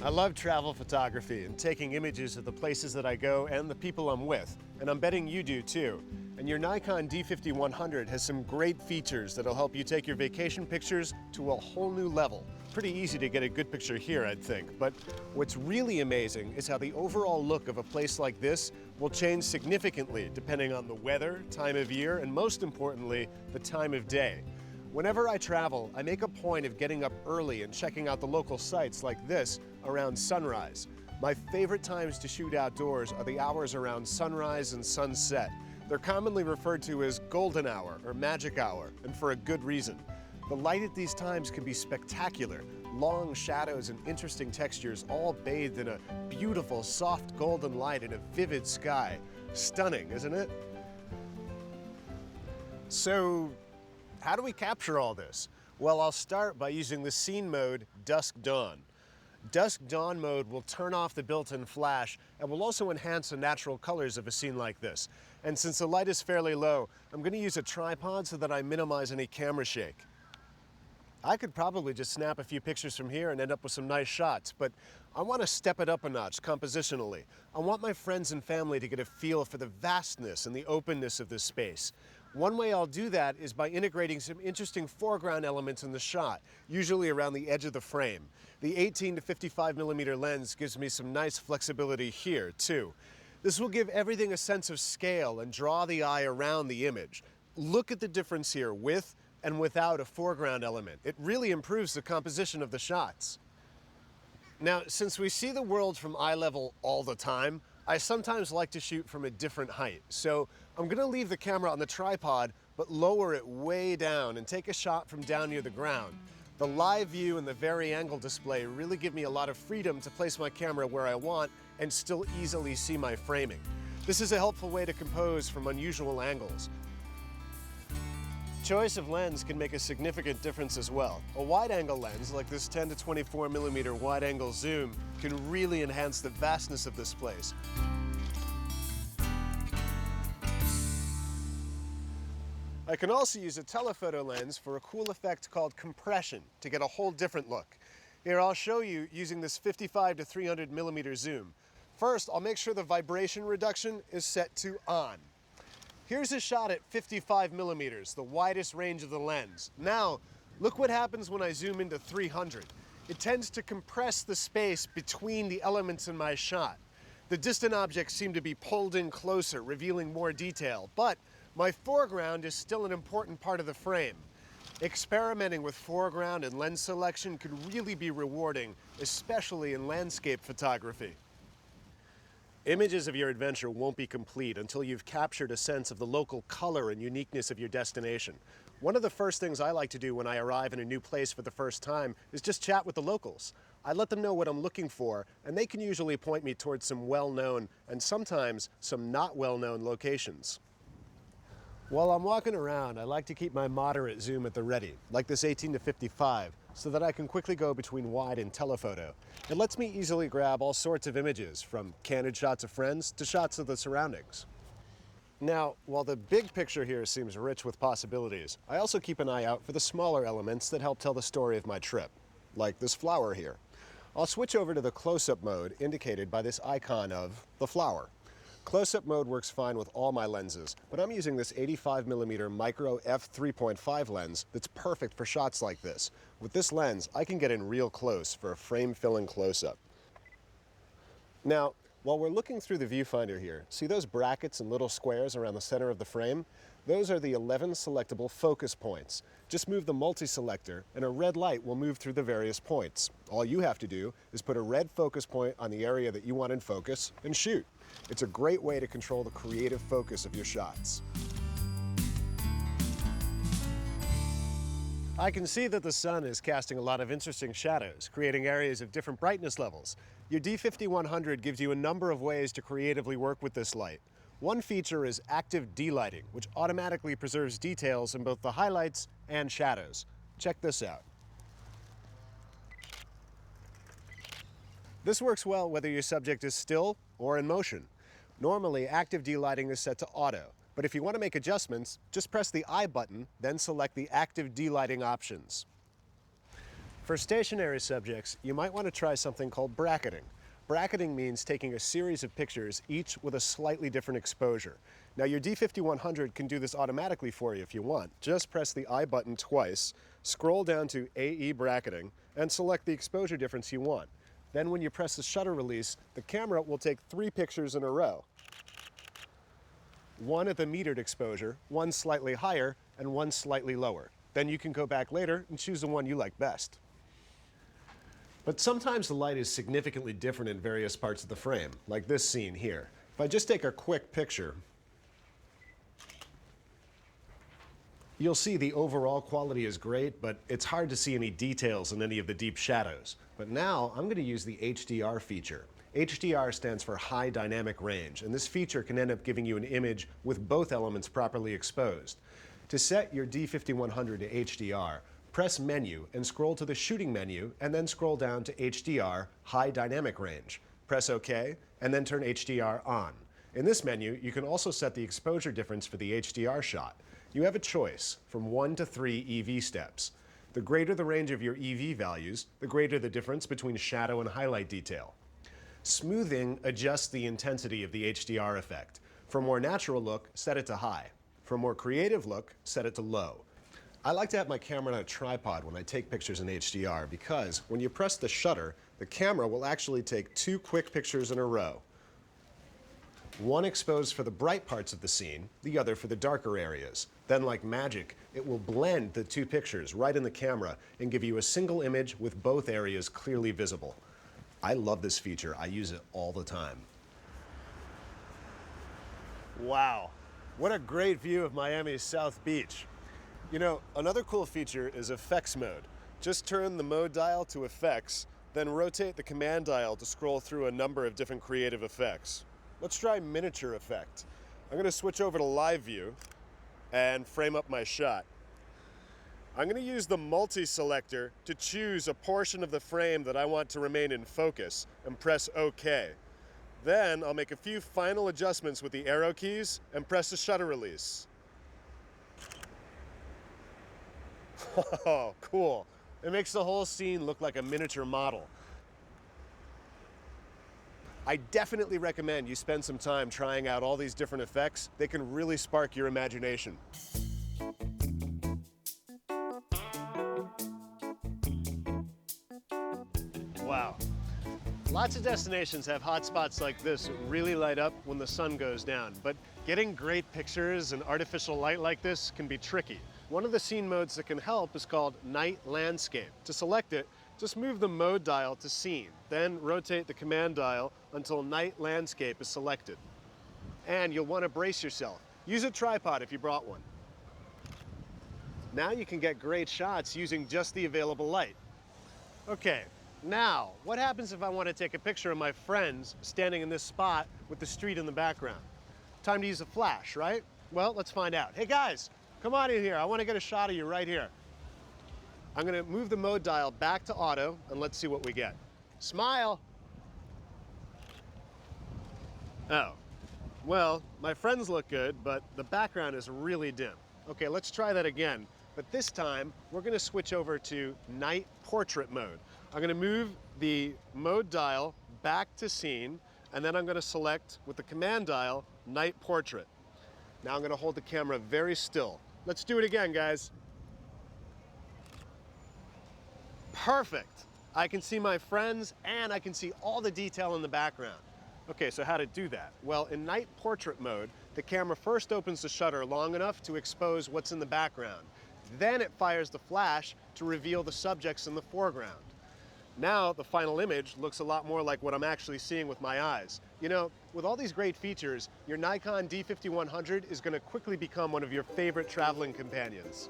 I love travel photography and taking images of the places that I go and the people I'm with, and I'm betting you do too. And your Nikon D5100 has some great features that'll help you take your vacation pictures to a whole new level. Pretty easy to get a good picture here, I'd think, but what's really amazing is how the overall look of a place like this will change significantly depending on the weather, time of year, and most importantly, the time of day. Whenever I travel, I make a point of getting up early and checking out the local sites like this around sunrise. My favorite times to shoot outdoors are the hours around sunrise and sunset. They're commonly referred to as golden hour or magic hour, and for a good reason. The light at these times can be spectacular. Long shadows and interesting textures all bathed in a beautiful soft golden light in a vivid sky. Stunning, isn't it? So, how do we capture all this? Well, I'll start by using the scene mode Dusk Dawn. Dusk Dawn mode will turn off the built-in flash and will also enhance the natural colors of a scene like this. And since the light is fairly low, I'm going to use a tripod so that I minimize any camera shake. I could probably just snap a few pictures from here and end up with some nice shots, but I want to step it up a notch compositionally. I want my friends and family to get a feel for the vastness and the openness of this space. One way I'll do that is by integrating some interesting foreground elements in the shot, usually around the edge of the frame. The 18 to 55mm lens gives me some nice flexibility here, too. This will give everything a sense of scale and draw the eye around the image. Look at the difference here with and without a foreground element. It really improves the composition of the shots. Now, since we see the world from eye level all the time, I sometimes like to shoot from a different height. So I'm gonna leave the camera on the tripod, but lower it way down and take a shot from down near the ground. The live view and the vari-angle display really give me a lot of freedom to place my camera where I want and still easily see my framing. This is a helpful way to compose from unusual angles. Choice of lens can make a significant difference as well. A wide-angle lens like this 10 to 24mm wide-angle zoom can really enhance the vastness of this place. I can also use a telephoto lens for a cool effect called compression to get a whole different look. Here, I'll show you using this 55 to 300mm zoom. First, I'll make sure the vibration reduction is set to on. Here's a shot at 55mm, the widest range of the lens. Now, look what happens when I zoom into 300. It tends to compress the space between the elements in my shot. The distant objects seem to be pulled in closer, revealing more detail, but my foreground is still an important part of the frame. Experimenting with foreground and lens selection can really be rewarding, especially in landscape photography. Images of your adventure won't be complete until you've captured a sense of the local color and uniqueness of your destination. One of the first things I like to do when I arrive in a new place for the first time is just chat with the locals. I let them know what I'm looking for, and they can usually point me towards some well-known and sometimes some not well-known locations. While I'm walking around, I like to keep my moderate zoom at the ready, like this 18 to 55, so that I can quickly go between wide and telephoto. It lets me easily grab all sorts of images, from candid shots of friends to shots of the surroundings. Now, while the big picture here seems rich with possibilities, I also keep an eye out for the smaller elements that help tell the story of my trip, like this flower here. I'll switch over to the close-up mode indicated by this icon of the flower. Close-up mode works fine with all my lenses, but I'm using this 85mm micro f3.5 lens that's perfect for shots like this. With this lens, I can get in real close for a frame-filling close-up. Now, while we're looking through the viewfinder here, see those brackets and little squares around the center of the frame? Those are the 11 selectable focus points. Just move the multi-selector and a red light will move through the various points. All you have to do is put a red focus point on the area that you want in focus and shoot. It's a great way to control the creative focus of your shots. I can see that the sun is casting a lot of interesting shadows, creating areas of different brightness levels. Your D5100 gives you a number of ways to creatively work with this light. One feature is active delighting, which automatically preserves details in both the highlights and shadows. Check this out. This works well whether your subject is still or in motion. Normally, active delighting is set to auto, but if you want to make adjustments, just press the I button, then select the active delighting options. For stationary subjects, you might want to try something called bracketing. Bracketing means taking a series of pictures, each with a slightly different exposure. Now your D5100 can do this automatically for you if you want. Just press the I button twice, scroll down to AE bracketing, and select the exposure difference you want. Then when you press the shutter release, the camera will take 3 pictures in a row. One at the metered exposure, one slightly higher, and one slightly lower. Then you can go back later and choose the one you like best. But sometimes the light is significantly different in various parts of the frame, like this scene here. If I just take a quick picture, you'll see the overall quality is great, but it's hard to see any details in any of the deep shadows. But now I'm going to use the HDR feature. HDR stands for High Dynamic Range, and this feature can end up giving you an image with both elements properly exposed. To set your D5100 to HDR, press Menu and scroll to the Shooting menu, and then scroll down to HDR High Dynamic Range. Press OK, and then turn HDR on. In this menu, you can also set the exposure difference for the HDR shot. You have a choice from 1 to 3 EV steps. The greater the range of your EV values, the greater the difference between shadow and highlight detail. Smoothing adjusts the intensity of the HDR effect. For a more natural look, set it to high. For a more creative look, set it to low. I like to have my camera on a tripod when I take pictures in HDR because when you press the shutter, the camera will actually take 2 quick pictures in a row. One exposed for the bright parts of the scene, the other for the darker areas. Then, like magic, it will blend the 2 pictures right in the camera and give you a single image with both areas clearly visible. I love this feature. I use it all the time. Wow, what a great view of Miami's South Beach. You know, another cool feature is effects mode. Just turn the mode dial to effects, then rotate the command dial to scroll through a number of different creative effects. Let's try miniature effect. I'm going to switch over to live view and frame up my shot. I'm going to use the multi-selector to choose a portion of the frame that I want to remain in focus and press OK. Then I'll make a few final adjustments with the arrow keys and press the shutter release. Oh, cool. It makes the whole scene look like a miniature model. I definitely recommend you spend some time trying out all these different effects. They can really spark your imagination. Wow. Lots of destinations have hotspots like this that really light up when the sun goes down, but getting great pictures in artificial light like this can be tricky. One of the scene modes that can help is called Night Landscape. To select it, just move the mode dial to Scene, then rotate the command dial until Night Landscape is selected. And you'll want to brace yourself. Use a tripod if you brought one. Now you can get great shots using just the available light. Okay, now, what happens if I want to take a picture of my friends standing in this spot with the street in the background? Time to use a flash, right? Well, let's find out. Hey guys, come on in here. I want to get a shot of you right here. I'm going to move the mode dial back to auto and let's see what we get. Smile. Oh, well, my friends look good, but the background is really dim. Okay, let's try that again. But this time, we're going to switch over to night portrait mode. I'm going to move the mode dial back to scene, and then I'm going to select with the command dial, night portrait. Now I'm going to hold the camera very still. Let's do it again, guys. Perfect. I can see my friends and I can see all the detail in the background. Okay, so how to do that? Well, in night portrait mode, the camera first opens the shutter long enough to expose what's in the background. Then it fires the flash to reveal the subjects in the foreground. Now the final image looks a lot more like what I'm actually seeing with my eyes. You know, with all these great features, your Nikon D5100 is going to quickly become one of your favorite traveling companions.